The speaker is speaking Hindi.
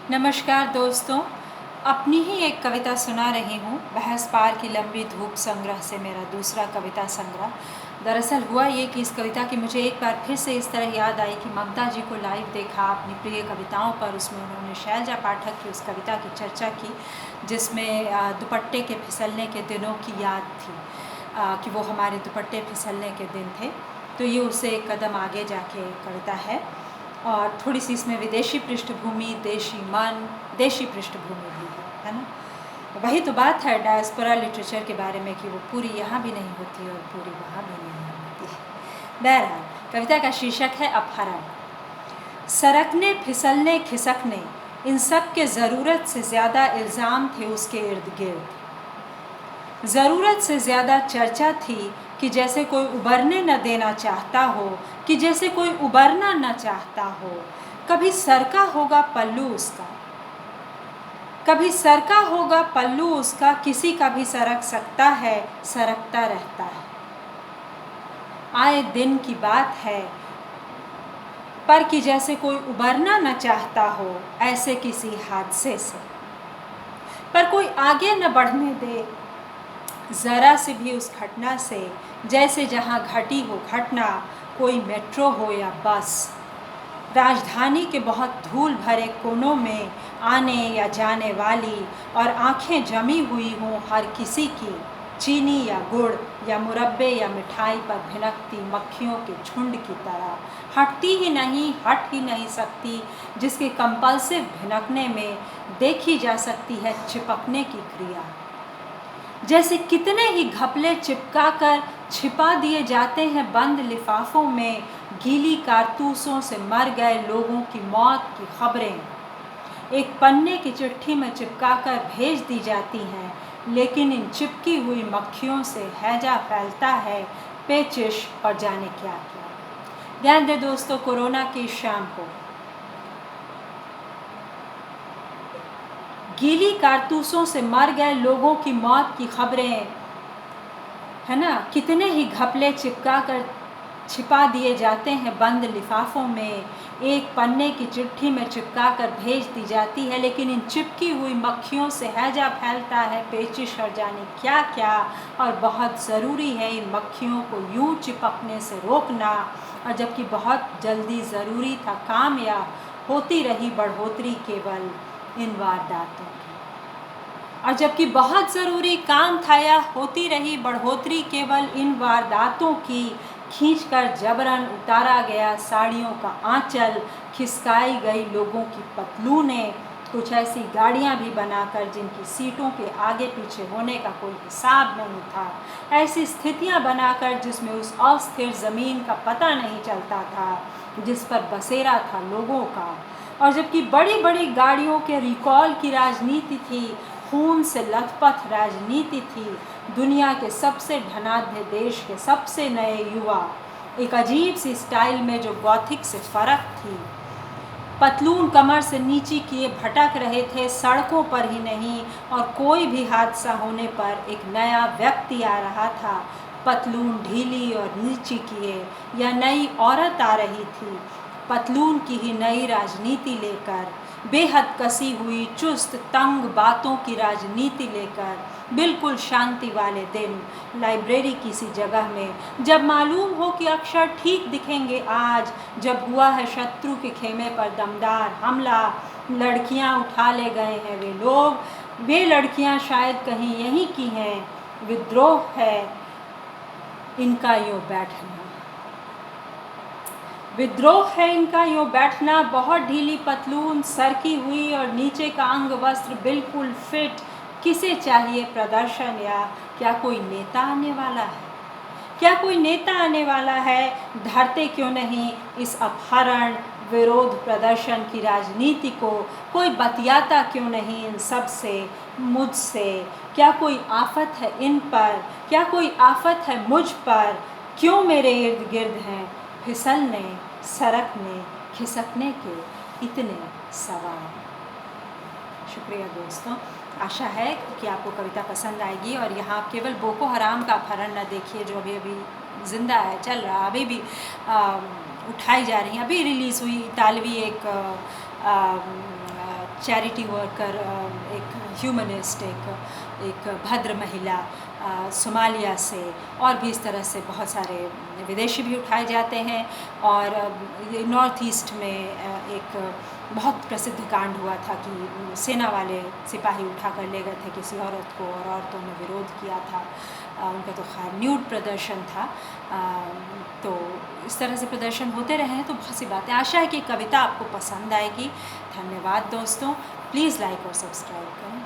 नमस्कार दोस्तों, अपनी ही एक कविता सुना रही हूँ। बहस पार की लंबी धूप संग्रह से मेरा दूसरा कविता संग्रह। दरअसल हुआ ये कि इस कविता की मुझे एक बार फिर से इस तरह याद आई कि ममता जी को लाइव देखा अपनी प्रिय कविताओं पर। उसमें उन्होंने शैलजा पाठक की उस कविता की चर्चा की जिसमें दुपट्टे के फिसलने के दिनों की याद थी, कि वो हमारे दुपट्टे फिसलने के दिन थे। तो ये उससे एक कदम आगे जाके कविता है और थोड़ी सी इसमें विदेशी पृष्ठभूमि, देशी मन, देशी पृष्ठभूमि भी है ना। वही तो बात है डायस्पोरा लिटरेचर के बारे में कि वो पूरी यहाँ भी नहीं होती और पूरी वहाँ भी नहीं होती है। बहरहाल, कविता का शीर्षक है अपहरण। सरकने, फिसलने, खिसकने, इन सब के ज़रूरत से ज़्यादा इल्ज़ाम थे उसके इर्द गिर्द। ज़रूरत से ज़्यादा चर्चा थी कि जैसे कोई उबरने न देना चाहता हो, कि जैसे कोई उबरना न चाहता हो। कभी सरका होगा पल्लू उसका, कभी सरका होगा पल्लू उसका, किसी का भी सरक सकता है, सरकता रहता है। आए दिन की बात है, पर कि जैसे कोई उबरना न चाहता हो ऐसे किसी हादसे से, पर कोई आगे न बढ़ने दे ज़रा से भी उस घटना से, जैसे जहाँ घटी हो घटना, कोई मेट्रो हो या बस। राजधानी के बहुत धूल भरे कोनों में आने या जाने वाली और आंखें जमी हुई हों हर किसी की, चीनी या गुड़ या मुरब्बे या मिठाई पर भिनकती मक्खियों के झुंड की तरह, हटती ही नहीं, हट ही नहीं सकती, जिसके कंपल्सिव भिनकने में देखी जा सकती है चिपकने की क्रिया। जैसे कितने ही घपले चिपका कर छिपा दिए जाते हैं बंद लिफाफों में, गीली कारतूसों से मर गए लोगों की मौत की खबरें एक पन्ने की चिट्ठी में चिपका कर भेज दी जाती हैं, लेकिन इन चिपकी हुई मक्खियों से हैजा फैलता है, पेचिश और जाने क्या क्या। ध्यान दे दोस्तों, कोरोना की इस शाम को गीली कारतूसों से मर गए लोगों की मौत की खबरें, है ना, कितने ही घपले चिपका कर छिपा दिए जाते हैं बंद लिफाफों में, एक पन्ने की चिट्ठी में चिपका कर भेज दी जाती है, लेकिन इन चिपकी हुई मक्खियों से हैजा फैलता है, पेचिश और जाने क्या क्या। और बहुत ज़रूरी है इन मक्खियों को यूं चिपकने से रोकना, और जबकि बहुत जल्दी ज़रूरी था काम, या होती रही बढ़ोतरी केवल इन वारदातों की। और जबकि बहुत ज़रूरी काम था या होती रही बढ़ोतरी केवल इन वारदातों की, खींचकर जबरन उतारा गया साड़ियों का आंचल, खिसकाई गई लोगों की पतलूनें, कुछ ऐसी गाड़ियां भी बनाकर जिनकी सीटों के आगे पीछे होने का कोई हिसाब नहीं था, ऐसी स्थितियां बनाकर जिसमें उस अस्थिर ज़मीन का पता नहीं चलता था जिस पर बसेरा था लोगों का। और जबकि बड़ी बड़ी गाड़ियों के रिकॉल की राजनीति थी, खून से लथपथ राजनीति थी, दुनिया के सबसे धनाढ्य देश के सबसे नए युवा एक अजीब सी स्टाइल में जो गॉथिक से फर्क थी, पतलून कमर से नीचे किए भटक रहे थे, सड़कों पर ही नहीं और कोई भी हादसा होने पर एक नया व्यक्ति आ रहा था, पतलून ढीली और नीची किए, या नई औरत आ रही थी पतलून की ही नई राजनीति लेकर, बेहद कसी हुई चुस्त तंग बातों की राजनीति लेकर। बिल्कुल शांति वाले दिन लाइब्रेरी किसी जगह में, जब मालूम हो कि अक्षर ठीक दिखेंगे आज, जब हुआ है शत्रु के खेमे पर दमदार हमला, लड़कियां उठा ले गए हैं वे लोग, वे लड़कियां शायद कहीं यहीं की हैं, विद्रोह है इनका यूँ बैठना, विद्रोह है इनका यूँ बैठना, बहुत ढीली पतलून सरकी हुई और नीचे का अंग वस्त्र बिल्कुल फिट। किसे चाहिए प्रदर्शन, या क्या कोई नेता आने वाला है, क्या कोई नेता आने वाला है? धरते क्यों नहीं इस अपहरण विरोध प्रदर्शन की राजनीति को, कोई बतियाता क्यों नहीं इन सब से, मुझसे? क्या कोई आफत है इन पर, क्या कोई आफत है मुझ पर? क्यों मेरे इर्द गिर्द हैं फिसलने, सरकने, खिसकने के इतने सवाल। शुक्रिया दोस्तों, आशा है कि आपको कविता पसंद आएगी। और यहाँ केवल बोको हराम का अपहरण न देखिए जो अभी अभी ज़िंदा है, चल रहा, अभी भी उठाई जा रही हैं। अभी रिलीज़ हुई इतालवी एक चैरिटी वर्कर, एक ह्यूमनिस्ट, एक भद्र महिला सोमालिया से, और भी इस तरह से बहुत सारे विदेशी भी उठाए जाते हैं। और ये नॉर्थ ईस्ट में एक बहुत प्रसिद्ध कांड हुआ था कि सेना वाले सिपाही उठा कर ले गए थे किसी औरत को, और औरतों ने विरोध किया था। उनका तो खैर न्यूड प्रदर्शन था। तो इस तरह से प्रदर्शन होते रहे हैं, तो बहुत सी बातें। आशा है कि कविता आपको पसंद आएगी। धन्यवाद दोस्तों, प्लीज़ लाइक और सब्सक्राइब करें।